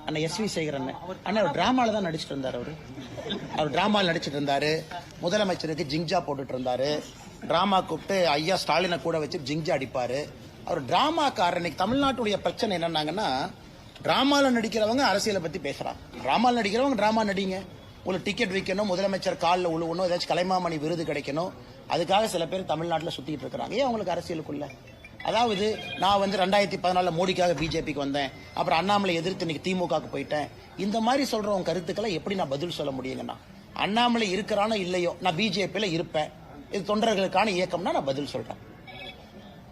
அண்ணன் எஸ்.வி. சேகரன் அண்ணன் டிராமால தான் நடிச்சிட்டு இருந்தாரு. அவர் டிராமாவில் நடிச்சிட்டு இருந்தாரு. முதலமைச்சருக்கு ஜிங்ஜா போட்டுட்டு இருந்தாரு. டிராமா கூப்பிட்டு ஐயா ஸ்டாலினை கூட வச்சு ஜிங்ஜா அடிப்பாரு. அவர் டிராமாக்காரர். இன்னைக்கு தமிழ்நாட்டுடைய பிரச்சனை என்னன்னாங்கன்னா, டிராமால நடிக்கிறவங்க அரசியலை பத்தி பேசுறாங்க. டிராமால நடிக்கிறவங்க டிராமா நடிங்க. உங்களுக்கு டிக்கெட் விற்கணும், முதலமைச்சர் காலில் உழுவணும், ஏதாச்சும் கலைமாமணி விருது கிடைக்கணும், அதுக்காக சில பேர் தமிழ்நாட்டில் சுத்திட்டு இருக்கிறாங்க. ஏன் அவங்களுக்கு அரசியலுக்குள்ள? அதாவது நான் 2014 மோடிக்காக பிஜேபிக்கு வந்தேன், அப்புறம் அண்ணாமலை எதிர்த்து இன்னைக்கு திமுகவுக்கு போயிட்டேன். இந்த மாதிரி சொல்றவங்க கருத்துக்களை எப்படி நான் பதில் சொல்ல முடியுங்கன்னா, அண்ணாமலை இருக்கிறானோ இல்லையோ நான் பிஜேபியில இருப்பேன், இது தொண்டர்களுக்கான இயக்கம்னா நான் பதில் சொல்றேன்.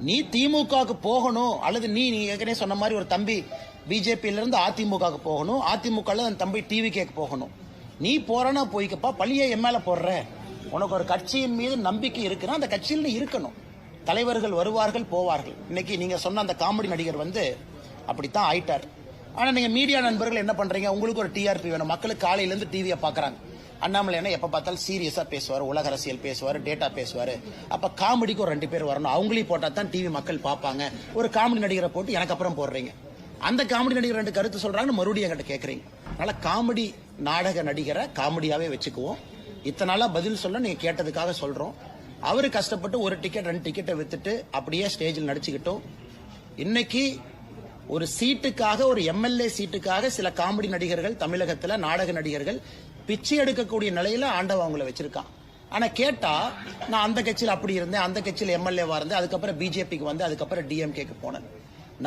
நீ திமுகவுக்கு போகணும், அல்லது நீ ஏற்கனவே சொன்ன மாதிரி ஒரு தம்பி பிஜேபியில இருந்து அதிமுகவுக்கு போகணும், அதிமுக அந்த தம்பி டிவிகேக்கு போகணும். நீ போறனா போய்க்கப்பா, பழியை எம்எல்ஏ போடுற. உனக்கு ஒரு கட்சியின் மீது நம்பிக்கை இருக்குன்னா அந்த கட்சியில் நீ இருக்கணும். தலைவர்கள் வருவார்கள் போவார்கள். இன்னைக்கு நீங்க சொன்ன அந்த காமெடி நடிகர் அப்படித்தான் ஆயிட்டார். ஆனா நீங்க மீடியா நண்பர்கள் என்ன பண்றீங்க? உங்களுக்கு ஒரு டிஆர்பி வேணும். மக்களுக்கு காலையில இருந்து டிவியை பாக்குறாங்க. அண்ணாமலை என்ன எப்ப பார்த்தாலும் சீரியஸா பேசுவார், உலக அரசியல் பேசுவார், டேட்டா பேசுவார். அப்ப காமெடிக்கு ஒரு 2 பேர் வரணும். அவங்களையும் போட்டா தான் டிவி மக்கள் பார்ப்பாங்க. ஒரு காமெடி நடிகரை போட்டு எனக்கு அப்புறம் போடுறீங்க. அந்த காமெடி நடிகர் 2 கருத்து சொல்றாங்கன்னு மறுபடியும் என்கிட்ட கேட்கறீங்க. அதனால காமெடி நாடக நடிகரை காமெடியாவே வச்சுக்குவோம். இத்தனை நாளா பதில் சொல்ல நீங்க கேட்டதுக்காக சொல்றோம். அவரு கஷ்டப்பட்டு ஒரு டிக்கெட் 2 டிக்கெட்டை வித்துட்டு அப்படியே ஸ்டேஜில் நடிச்சுக்கிட்டோம். இன்னைக்கு ஒரு சீட்டுக்காக, ஒரு எம்எல்ஏ சீட்டுக்காக சில காமெடி நடிகர்கள் தமிழகத்துல, நாடக நடிகர்கள் பிச்சை எடுக்கக்கூடிய நிலையில ஆண்டவ அவங்கள வச்சிருக்கான். ஆனா கேட்டா நான் அந்த கட்சியில் அப்படி இருந்தேன், அந்த கட்சியில் எம்எல்ஏவா இருந்தேன், அதுக்கப்புறம் பிஜேபிக்கு வந்து அதுக்கப்புறம் டிஎம்கேக்கு போனேன்.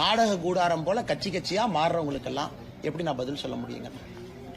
நாடக கூடாரம் போல கட்சி கட்சியா மாறுறவங்களுக்கெல்லாம் எப்படி நான் பதில் சொல்ல முடியுங்க?